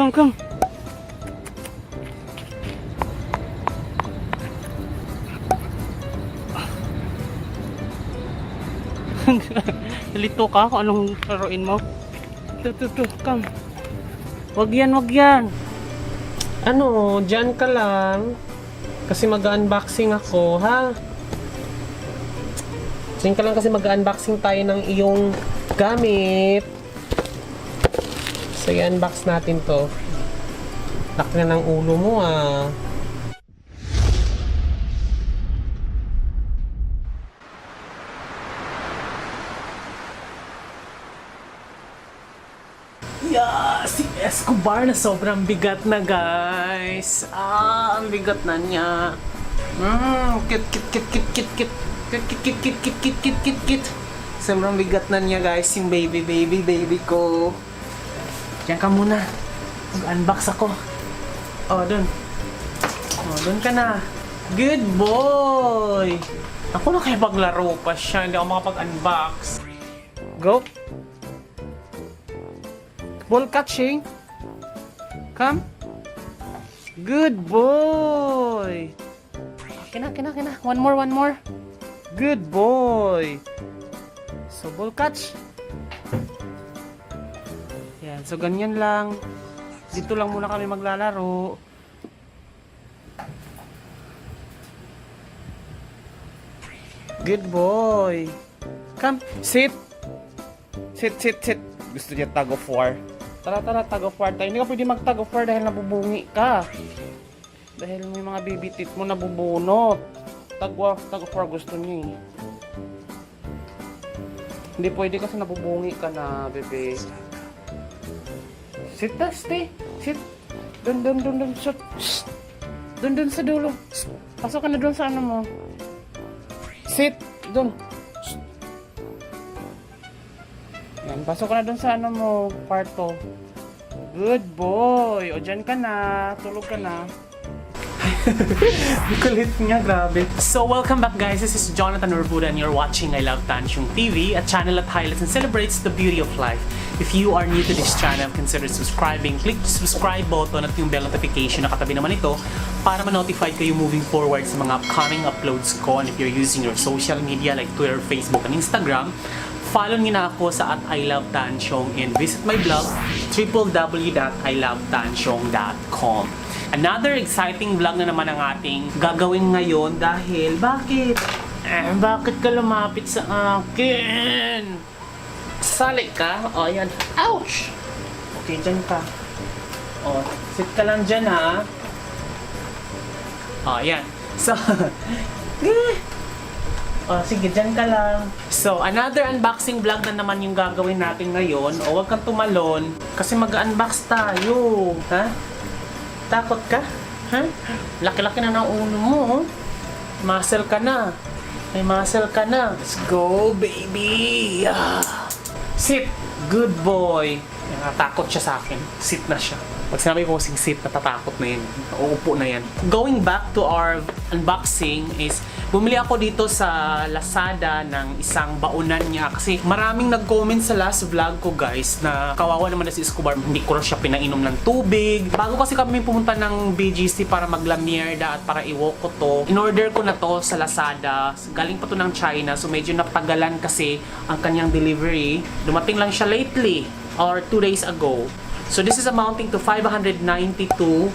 Come. Nalito ka kung anong laruin mo. To, come. Wag yan. Ano, dyan ka lang. Kasi mag-unboxing ako, ha? Dyan ka lang kasi mag-unboxing tayo ng iyong gamit. So, i-unbox natin to. Laki na ng ulo mo, ah. Yeah, si Escobar na sobrang bigat na, guys. Ang bigat na niya. Kit. Sobrang bigat na niya, guys, yung baby ko. Diyan ka muna. Mag-unbox ako. Dun ka na. Good boy. Ako nakipaglaro pa siya. Hindi ako makapag-unbox. Go. Ball catching. Come. Good boy. Kina. One more. Good boy. So, ball catch. Yan. So, ganyan lang. Dito lang muna kami maglalaro. Good boy. Come. Sit. Gusto niya tug of war. Tara, tug of war tayo. Hindi ka pwede mag-tug of war dahil nabubungi ka. Dahil may mga baby teeth mo nabubunot. Tug of war gusto niya eh. Hindi pwede kasi nabubungi ka na, bebe. Sit na, stay. Sit. Dun. Shut. Dun sa dulo. Pasok ka na dun sa ano mo. Sit. Dun. Yan, pasok ka na dun sa ano mo, kwarto. Good boy. O, dyan ka na. Tulog ka na. Kulit niya, grabe. So, welcome back, guys. This is Jonathan Urbuda and you're watching I Love Tansyong TV, a channel that highlights and celebrates the beauty of life. If you are new to this channel, consider subscribing. Click the subscribe button at yung bell notification na katabi naman ito para ma-notify kayo moving forward sa mga upcoming uploads ko. And if you're using your social media like Twitter, Facebook, and Instagram, follow niyo na ako sa @ilovetansyong and visit my blog www.ilovetansyong.com. Another exciting vlog na naman ang ating gagawin ngayon dahil bakit ka lumapit sa akin? Sali ka? O, yan. Ouch! Okay, dyan ka. O, sit ka lang dyan, ha? O, yan. So, sige, dyan ka lang. So, another unboxing vlog na naman yung gagawin natin ngayon. O, huwag kang tumalon kasi mag-unbox tayo. Ha? Takot ka? Ha? Laki-laki na ng ulo mo, oh. Muscle ka na. May muscle ka na. Let's go, baby! Sit! Good boy! Natatakot siya sa akin. Sit na siya. Pag sinabi ko kasing sit, natatakot na yan. Uupo na yan. Going back to our unboxing is, bumili ako dito sa Lazada ng isang baunan niya. Kasi maraming nag-comment sa last vlog ko, guys, na kawawa naman na si Escobar. Hindi ko rin siya pinainom ng tubig. Bago kasi kami pumunta ng BGC para maglamierda at para iwok ko to, in-order ko na to sa Lazada. Galing pa to ng China. So medyo napagalan kasi ang kanyang delivery. Dumating lang siya lately or 2 days ago. So this is amounting to 592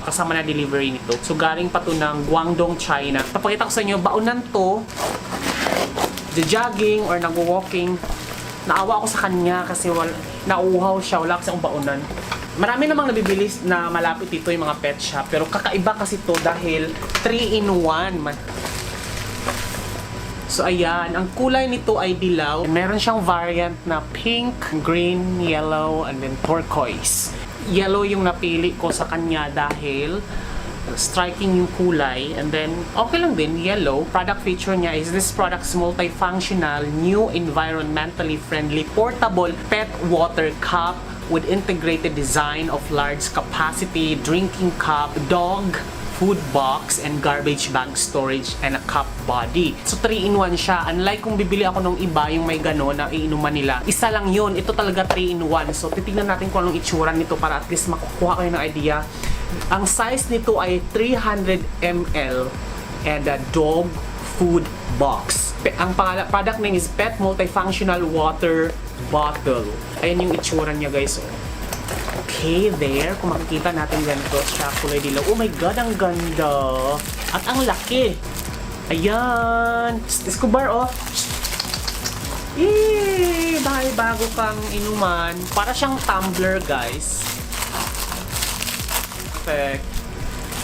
kasama na delivery nito. So galing pa to ng Guangdong, China. Papakita ko sa inyo, baunan to. Jogging or nag-walking. Naawa ako sa kanya kasi nauuhaw siya. Wala kasi akong baunan. Marami namang nabibilis na malapit dito yung mga pet shop. Pero kakaiba kasi to dahil 3-in-1. So ayan, ang kulay nito ay dilaw. Meron siyang variant na pink, green, yellow, and then turquoise. Yellow yung napili ko sa kanya dahil striking yung kulay. And then, okay lang din, yellow. Product feature niya is this product's multifunctional, new environmentally friendly, portable pet water cup with integrated design of large capacity drinking cup, dog food box and garbage bag storage and a cup body. So 3-in-1 siya. Unlike kung bibili ako ng iba, yung may gano'n na iinuman nila. Isa lang yun. Ito talaga 3-in-1. So titignan natin kung anong itsura nito para at least makukuha kayo ng idea. Ang size nito ay 300 ml and a dog food box. Ang product name is Pet Multifunctional Water Bottle. Ayan yung itsura niya, guys. Okay, there. Kung makikita natin ganito, siya kulay dilaw. Oh my God, ang ganda. At ang laki. Ayan. Escobar, oh. Yay! Dahil bago kang inuman. Para siyang tumbler, guys. Perfect.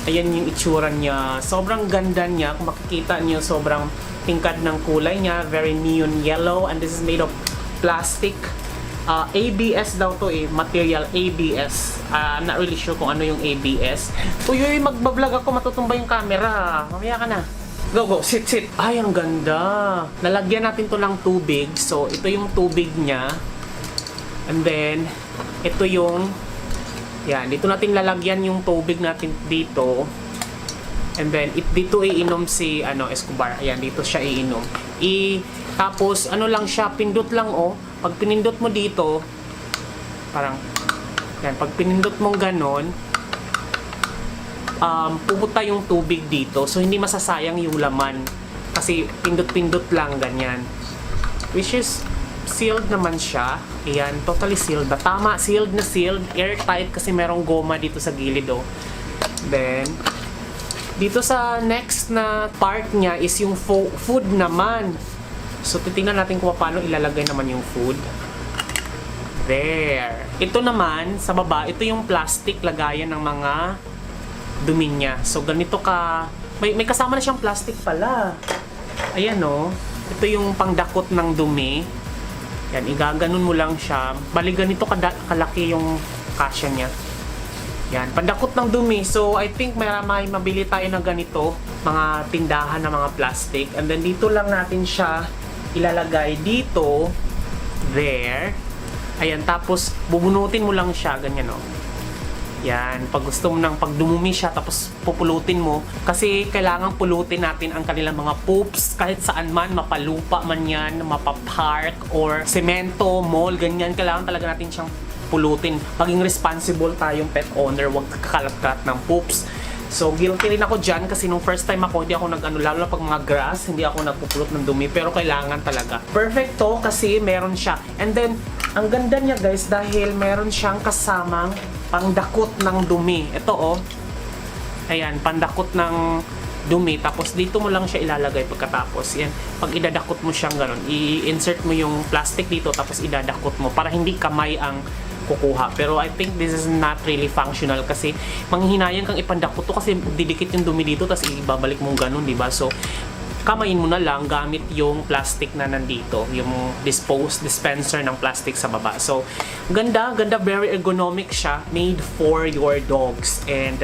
Ayan yung itsura niya. Sobrang ganda niya. Kung makikita niyo, sobrang tingkad ng kulay niya. Very neon yellow. And this is made of plastic. ABS daw to eh. Material ABS. I'm not really sure kung ano yung ABS. Uy, magbablog ako. Matutumba yung camera. Mamaya ka na. Go, go. Sit, sit. Ay, ang ganda. Nalagyan natin to ng tubig. So, ito yung tubig niya. And then, ito yung yan. Dito natin lalagyan yung tubig natin dito. And then, dito iinom si Escobar. Ayan, dito siya iinom. Tapos, ano lang siya, pindot lang oh. Pag pinindot mo dito, parang, yan, pag pinindot mong ganon, pupunta yung tubig dito. So, hindi masasayang yung laman. Kasi, pindot-pindot lang, ganyan. Which is, sealed naman siya. Ayan, totally sealed. Tama, sealed na sealed. Airtight kasi merong goma dito sa gilid, oh. Then, dito sa next na part niya is yung food naman. So, titingnan natin kung paano ilalagay naman yung food. There. Ito naman, sa baba, ito yung plastic lagayan ng mga dumi niya. So, ganito ka. May kasama na siyang plastic pala. Ayan, oh. Ito yung pangdakot ng dumi. Yan, igaganon mo lang siya. Bali, ganito kalaki yung kasya niya. Yan, pandakot ng dumi. So, I think may mabili tayo na ganito. Mga tindahan na mga plastic. And then, dito lang natin siya ilalagay dito. There. Ayan, tapos bubunutin mo lang siya. Ganyan, o. Yan, pag gusto mo nang pag dumumi siya, tapos pupulutin mo. Kasi kailangan pulutin natin ang kanilang mga poops. Kahit saan man, mapalupa man yan, mapapark, or semento, mall, ganyan. Kailangan talaga natin siyang pulutin. Maging responsible tayong pet owner, huwag kakalat-kalat ng poops. So, guilty rin ako dyan kasi nung first time ako, hindi ako lalo na pag mga grass, hindi ako nagpupulot ng dumi, pero kailangan talaga. Perfect to kasi meron siya. And then, ang ganda niya guys dahil meron siyang kasamang pandakot ng dumi. Ito oh. Ayan, pandakot ng dumi. Tapos dito mo lang siya ilalagay pagkatapos. Yan, pag idadakot mo siyang ganun, i-insert mo yung plastic dito tapos idadakot mo para hindi kamay ang kukuha. Pero I think this is not really functional kasi manghihinayang kang ipandakot to kasi didikit yung dumi dito tapos ibabalik mong ganun, di ba? So, kamayin mo na lang gamit yung plastic na nandito, yung dispenser ng plastic sa baba. So, ganda, very ergonomic siya, made for your dogs and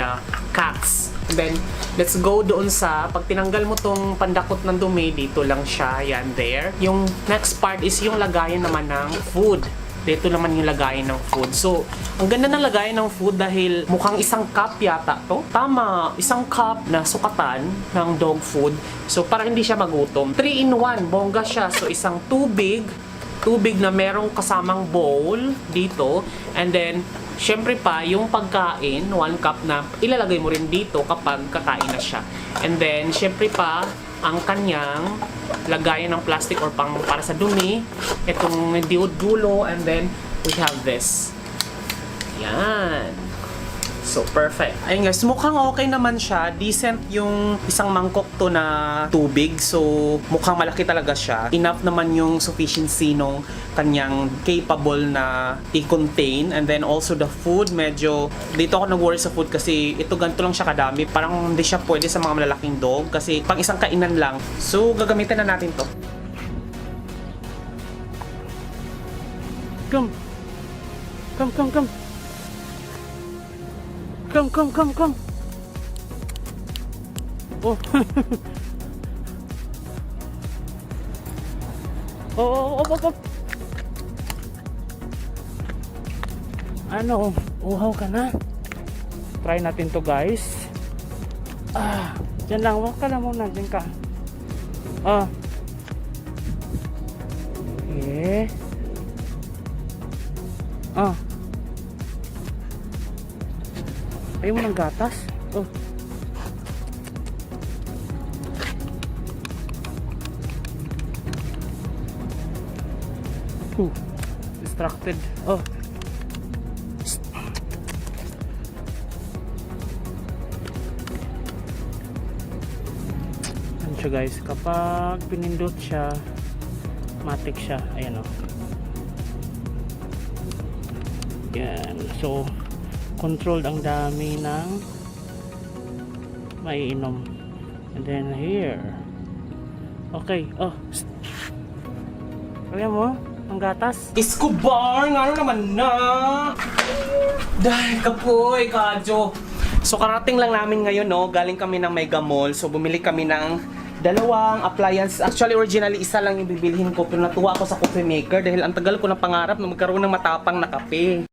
cats. And then, let's go doon sa, pag tinanggal mo tong pandakot ng dumi, dito lang siya, yan, there. Yung next part is yung lagayan naman ng food. Dito naman yung lagayan ng food. So, ang ganda ng lagayan ng food dahil mukhang isang cup yata to. Tama, isang cup na sukatan ng dog food. So, para hindi siya magutom. 3-in-1, bongga siya. So, isang tubig na merong kasamang bowl dito. And then, syempre pa, yung pagkain, 1 cup na ilalagay mo rin dito kapag kakain na siya. And then, syempre pa, ang kanyang lagayan ng plastic or para sa dumi, itong dulo, and then we have this. Yan. So, perfect. Ayun guys, mukhang okay naman siya. Decent yung isang mangkok to na tubig. So, mukhang malaki talaga siya. Enough naman yung sufficiency nung kanyang capable na i-contain. And then also the food, medyo dito ako nag-worry sa food kasi ito ganito lang siya kadami. Parang hindi siya pwede sa mga malalaking dog kasi pang isang kainan lang. So, gagamitin na natin to. Come. Come. Oh. Oh. Ano? Uhaw ka na? Try natin to guys. Diyan lang, wag ka lang muna, diyan ka. Oh. Eh. Oh. Ayaw mo ng gatas? Oh. Distracted. Oh. Ano siya guys, kapag pinindot siya, matik siya. Ayan oh. Yan. So, controlled ang dami ng maiinom. And then here. Okay. Oh. Kaya mo? Ang gatas? Escobar! Nga naman na! Dahil kapoy, kadyo. So karating lang namin ngayon, no? Galing kami ng Mega Mall. So bumili kami ng dalawang appliance. Actually, originally, isa lang yung bibilhin ko. Pero natuwa ako sa coffee maker dahil ang tagal ko na pangarap na magkaroon ng matapang na kape.